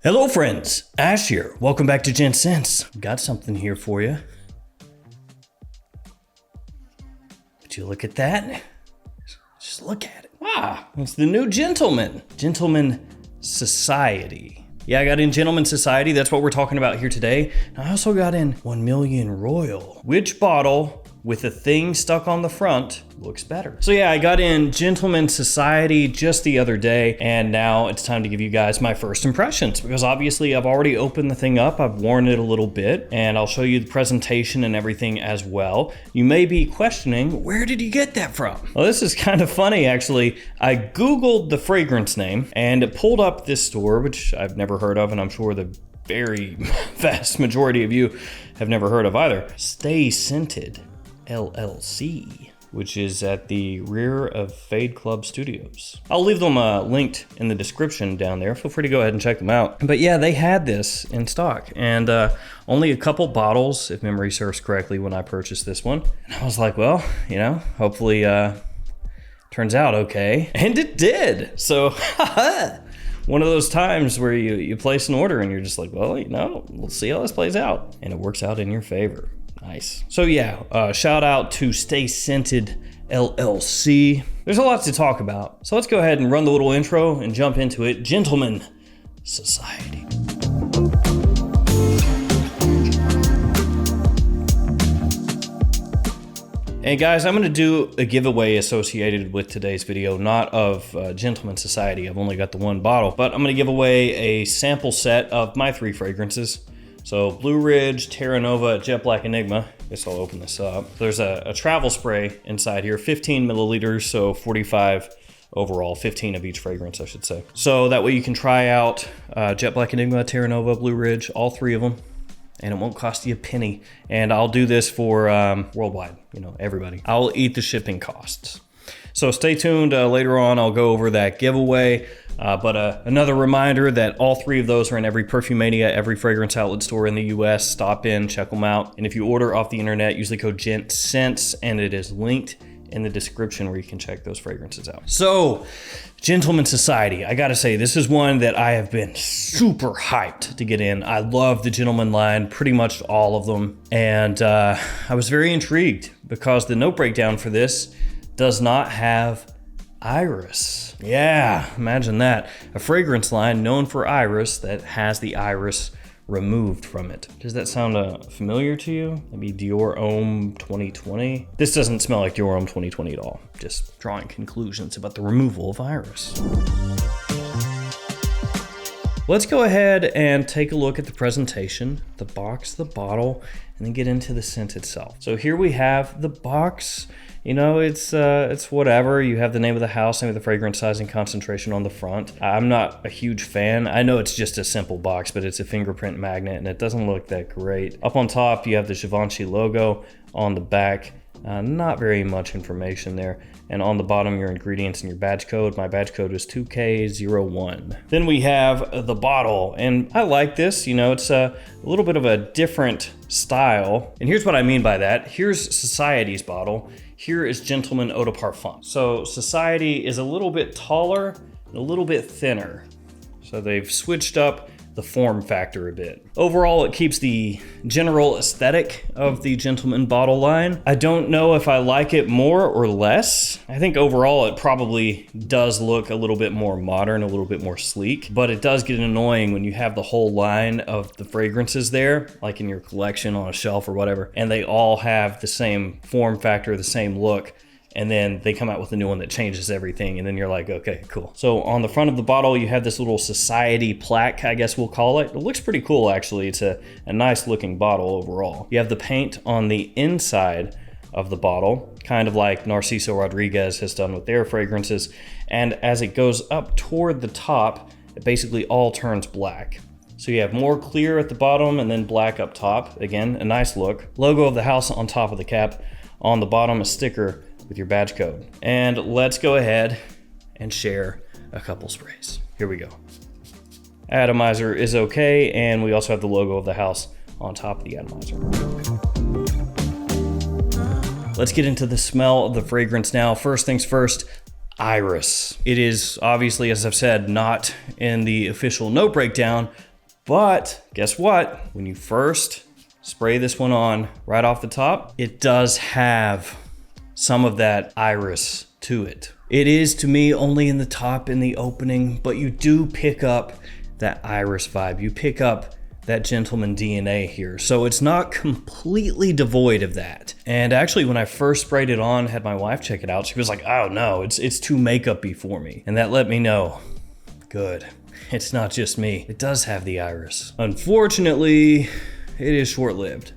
Hello friends, Ash here. Welcome back to Gents. Got something here for you. Would you look at that? Just look at it. Wow, it's the new Gentleman Society. Yeah, I got in Gentleman Society. That's what we're talking about here today. And I also got in 1 Million Royal. Which bottle with a thing stuck on the front looks better? So yeah, I got in Gentleman Society just the other day, and now it's time to give you guys my first impressions, because obviously I've already opened the thing up, I've worn it a little bit, and I'll show you the presentation and everything as well. You may be questioning, where did you get that from? Well, this is kind of funny actually. I Googled the fragrance name and it pulled up this store, which I've never heard of, and I'm sure the very vast majority of you have never heard of either. Stay Scented LLC, which is at the rear of Fade Club Studios. I'll leave them linked in the description down there. Feel free to go ahead and check them out. But yeah, they had this in stock, and only a couple bottles, if memory serves correctly, when I purchased this one. And I was like, well, you know, hopefully turns out okay. And it did. So one of those times where you place an order and you're just like, well, you know, we'll see how this plays out. And it works out in your favor. Nice. So yeah, shout out to Stay Scented LLC. There's a lot to talk about. So let's go ahead and run the little intro and jump into it. Gentleman Society. Hey guys, I'm gonna do a giveaway associated with today's video, not of Gentleman Society. I've only got the one bottle, but I'm gonna give away a sample set of my 3 fragrances. So Blue Ridge, Terra Nova, Jet Black Enigma. Guess I'll open this up. There's a travel spray inside here, 15 milliliters, so 45 overall, 15 of each fragrance, I should say. So that way you can try out Jet Black Enigma, Terra Nova, Blue Ridge, all 3 of them, and it won't cost you a penny. And I'll do this for worldwide, you know, everybody. I'll eat the shipping costs. So stay tuned, later on I'll go over that giveaway. But another reminder that all 3 of those are in every Perfumania, every fragrance outlet store in the US. Stop in, check them out. And if you order off the internet, use the code GENTSCENTS, and it is linked in the description where you can check those fragrances out. So, Gentleman Society, I gotta say, this is one that I have been super hyped to get in. I love the Gentleman line, pretty much all of them. And I was very intrigued because the note breakdown for this does not have iris. Yeah, imagine that. A fragrance line known for iris that has the iris removed from it. Does that sound familiar to you? Maybe Dior Homme 2020? This doesn't smell like Dior Homme 2020 at all. Just drawing conclusions about the removal of iris. Let's go ahead and take a look at the presentation, the box, the bottle, and then get into the scent itself. So here we have the box. You know, it's whatever. You have the name of the house, name of the fragrance, size, and concentration on the front. I'm not a huge fan. I know it's just a simple box, but it's a fingerprint magnet, and it doesn't look that great. Up on top, you have the Givenchy logo. On the back, not very much information there. And on the bottom, your ingredients and your badge code. My badge code is 2K01. Then we have the bottle, and I like this. You know, it's a little bit of a different style. And here's what I mean by that. Here's Society's bottle. Here is Gentleman Eau de Parfum. So Society is a little bit taller and a little bit thinner. So they've switched up the form factor a bit. Overall, it keeps the general aesthetic of the Gentleman bottle line. I don't know if I like it more or less. I think overall it probably does look a little bit more modern, a little bit more sleek, but it does get annoying when you have the whole line of the fragrances there, like in your collection on a shelf or whatever, and they all have the same form factor, the same look. And then they come out with a new one that changes everything, and then you're like, okay, cool. So on the front of the bottle, you have this little Society plaque, I guess we'll call it. It looks pretty cool, actually. It's a nice looking bottle overall. You have the paint on the inside of the bottle, kind of like Narciso Rodriguez has done with their fragrances. And as it goes up toward the top, it basically all turns black. So you have more clear at the bottom and then black up top. Again, a nice look. Logo of the house on top of the cap. On the bottom, a sticker with your badge code. And let's go ahead and share a couple sprays. Here we go. Atomizer is okay, and we also have the logo of the house on top of the atomizer. Let's get into the smell of the fragrance now. First things first, iris. It is obviously, as I've said, not in the official note breakdown, But guess what? When you first spray this one on right off the top, it does have some of that iris to it. It is, to me, only in the top, in the opening, but you do pick up that iris vibe. You pick up that gentleman DNA here. So it's not completely devoid of that. And actually, when I first sprayed it on, had my wife check it out, she was like, oh no, it's too makeup-y for me. And that let me know, good, it's not just me. It does have the iris. Unfortunately, it is short-lived.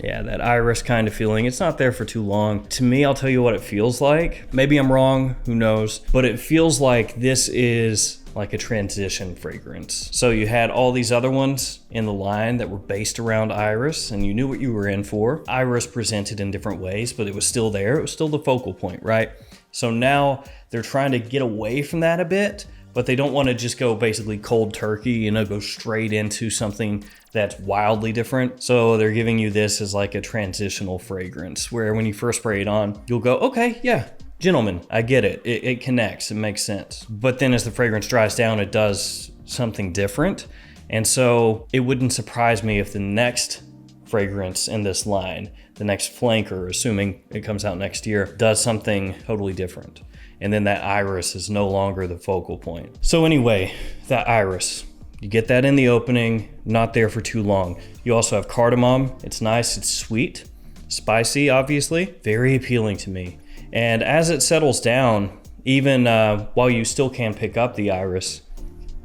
Yeah, that iris kind of feeling, it's not there for too long. To me, I'll tell you what it feels like. Maybe I'm wrong, who knows? But it feels like this is like a transition fragrance. So you had all these other ones in the line that were based around iris, and you knew what you were in for. Iris presented in different ways, but it was still there. It was still the focal point, right? So now they're trying to get away from that a bit, but they don't want to just go basically cold turkey, you know, go straight into something that's wildly different. So they're giving you this as like a transitional fragrance, where when you first spray it on, you'll go, okay, yeah, gentlemen, I get it. It connects, it makes sense. But then as the fragrance dries down, it does something different. And so it wouldn't surprise me if the next fragrance in this line, the next flanker, assuming it comes out next year, does something totally different. And then that iris is no longer the focal point. So anyway, that iris, you get that in the opening, not there for too long. You also have cardamom. It's nice, it's sweet, spicy, obviously, very appealing to me. And as it settles down, even while you still can pick up the iris,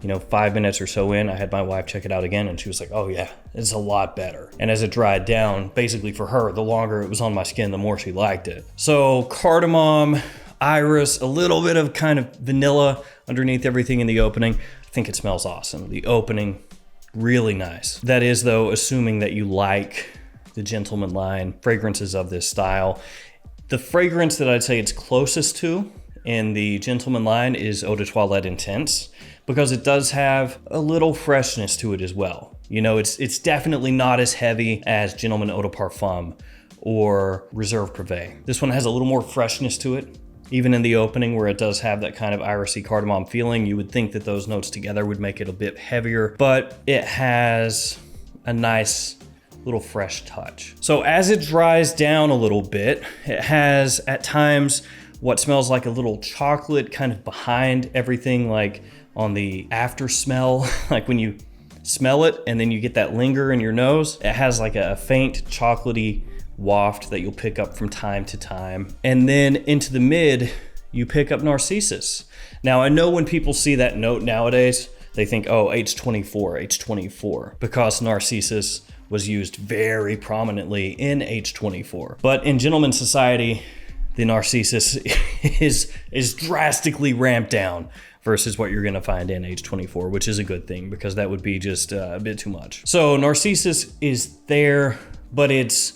you know, 5 minutes or so in, I had my wife check it out again, and she was like, oh yeah, it's a lot better. And as it dried down, basically for her, the longer it was on my skin, the more she liked it. So cardamom, iris, a little bit of kind of vanilla underneath everything in the opening. I think it smells awesome. The opening, really nice. That is, though, assuming that you like the gentleman line fragrances of this style. The fragrance that I'd say it's closest to in the gentleman line is Eau de Toilette Intense, because it does have a little freshness to it as well. You know, it's definitely not as heavy as Gentleman Eau de Parfum or Reserve Privé. This one has a little more freshness to it. Even in the opening, where it does have that kind of irisy cardamom feeling, you would think that those notes together would make it a bit heavier, but it has a nice little fresh touch. So as it dries down a little bit, it has at times what smells like a little chocolate kind of behind everything, like on the after smell, like when you smell it and then you get that linger in your nose. It has like a faint chocolatey waft that you'll pick up from time to time. And then into the mid, you pick up Narcissus. Now, I know when people see that note nowadays, they think, oh, H24, H24, because Narcissus was used very prominently in H24. But in Gentleman Society, the Narcissus is drastically ramped down versus what you're gonna find in H24, which is a good thing, because that would be just a bit too much. So Narcissus is there, but it's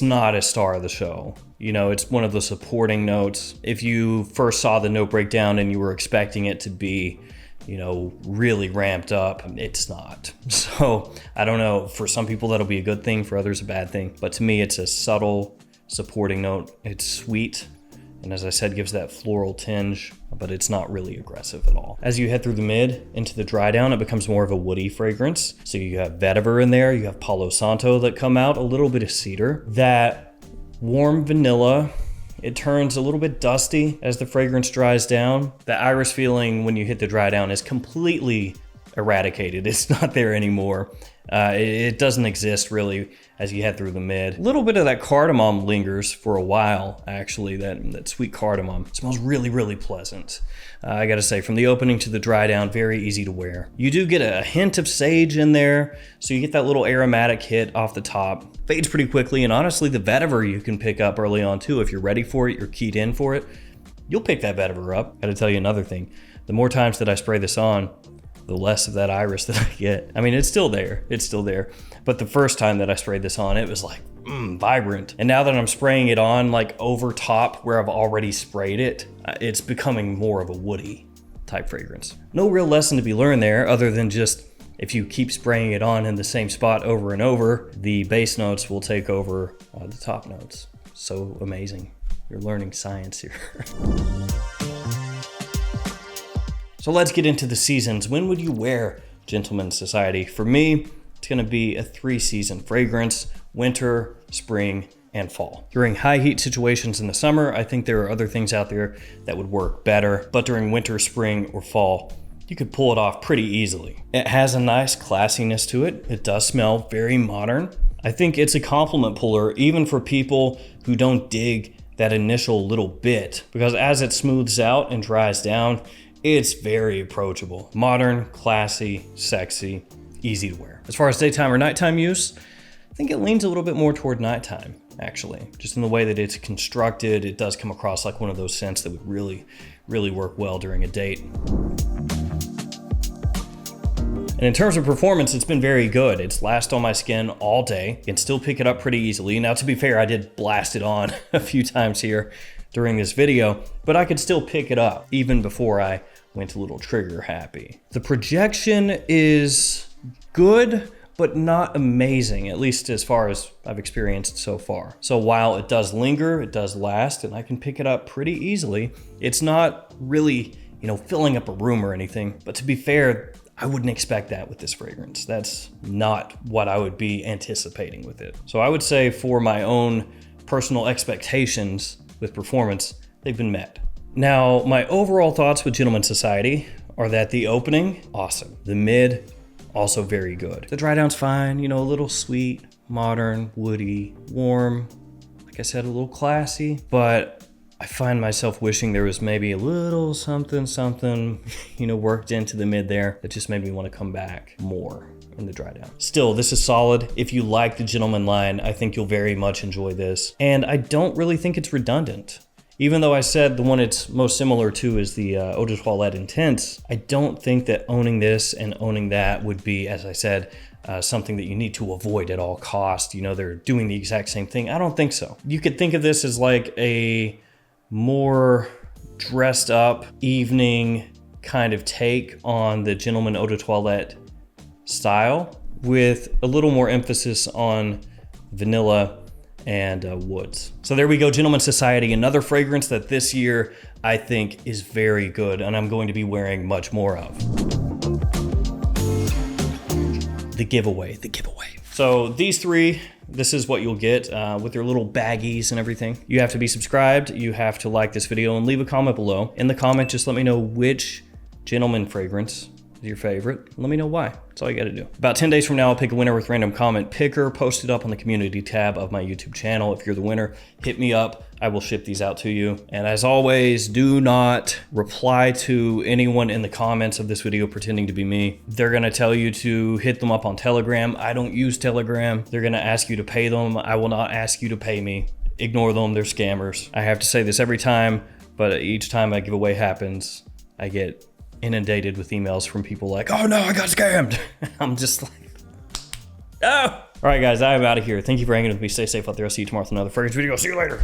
not a star of the show. You know, it's one of the supporting notes. If you first saw the note breakdown and you were expecting it to be, you know, really ramped up, it's not. So I don't know, for some people that'll be a good thing, for others a bad thing. But to me, it's a subtle supporting note. It's sweet, and as I said, gives that floral tinge, but it's not really aggressive at all. As you head through the mid into the dry down, it becomes more of a woody fragrance. So you have vetiver in there, you have Palo Santo that come out, a little bit of cedar. That warm vanilla, it turns a little bit dusty as the fragrance dries down. The iris feeling when you hit the dry down is completely eradicated. It's not there anymore. It doesn't exist really as you head through the mid. A little bit of that cardamom lingers for a while, actually. That sweet cardamom. It smells really, really pleasant. I gotta say, from the opening to the dry down, very easy to wear. You do get a hint of sage in there, so you get that little aromatic hit off the top. Fades pretty quickly, and honestly, the vetiver you can pick up early on too. If you're ready for it, you're keyed in for it, you'll pick that vetiver up. Gotta tell you another thing. The more times that I spray this on, the less of that iris that I get. I mean, it's still there. It's still there. But the first time that I sprayed this on, it was like, vibrant. And now that I'm spraying it on like over top where I've already sprayed it, it's becoming more of a woody type fragrance. No real lesson to be learned there, other than just if you keep spraying it on in the same spot over and over, the base notes will take over the top notes. So amazing. You're learning science here. So let's get into the seasons. When would you wear Gentleman Society. For me, it's gonna be a 3-season fragrance: winter, spring, and fall. During high heat situations in the summer, I think there are other things out there that would work better, but during winter, spring, or fall, you could pull it off pretty easily. It has a nice classiness to it. It does smell very modern. I think it's a compliment puller even for people who don't dig that initial little bit, because as it smooths out and dries down, it's very approachable. Modern, classy, sexy, easy to wear. As far as daytime or nighttime use, I think it leans a little bit more toward nighttime, actually. Just in the way that it's constructed, it does come across like one of those scents that would really, really work well during a date. And in terms of performance, it's been very good. It's last on my skin all day. You can still pick it up pretty easily. Now, to be fair, I did blast it on a few times here during this video, but I could still pick it up even before I went a little trigger happy. The projection is good, but not amazing, at least as far as I've experienced so far. So while it does linger, it does last, and I can pick it up pretty easily, it's not really, filling up a room or anything. But to be fair, I wouldn't expect that with this fragrance. That's not what I would be anticipating with it. So I would say for my own personal expectations with performance, they've been met. Now, my overall thoughts with Gentleman Society are that the opening, awesome. The mid, also very good. The dry down's fine, a little sweet, modern, woody, warm, like I said, a little classy, but I find myself wishing there was maybe a little something, worked into the mid there that just made me want to come back more in the dry down. Still, this is solid. If you like the Gentleman line, I think you'll very much enjoy this. And I don't really think it's redundant. Even though I said the one it's most similar to is the Eau de Toilette Intense, I don't think that owning this and owning that would be, as I said, something that you need to avoid at all costs. They're doing the exact same thing. I don't think so. You could think of this as like a more dressed up evening kind of take on the Gentleman Eau de Toilette style with a little more emphasis on vanilla and woods. So there we go, Gentleman Society, another fragrance that this year I think is very good and I'm going to be wearing much more of. The giveaway. So these three, this is what you'll get with your little baggies and everything. You have to be subscribed, you have to like this video, and leave a comment below. In the comment, just let me know which Gentleman fragrance is your favorite. Let me know why. That's all you gotta do. About 10 days from now, I'll pick a winner with random comment picker, post it up on the community tab of my YouTube channel. If you're the winner, hit me up. I will ship these out to you. And as always, do not reply to anyone in the comments of this video pretending to be me. They're gonna tell you to hit them up on Telegram. I don't use Telegram. They're gonna ask you to pay them. I will not ask you to pay me. Ignore them, they're scammers. I have to say this every time, but each time a giveaway happens, I get inundated with emails from people like, oh no, I got scammed. I'm just like, oh. All right, guys, I'm out of here. Thank you for hanging with me. Stay safe out there. I'll see you tomorrow with another fragrance video. See you later.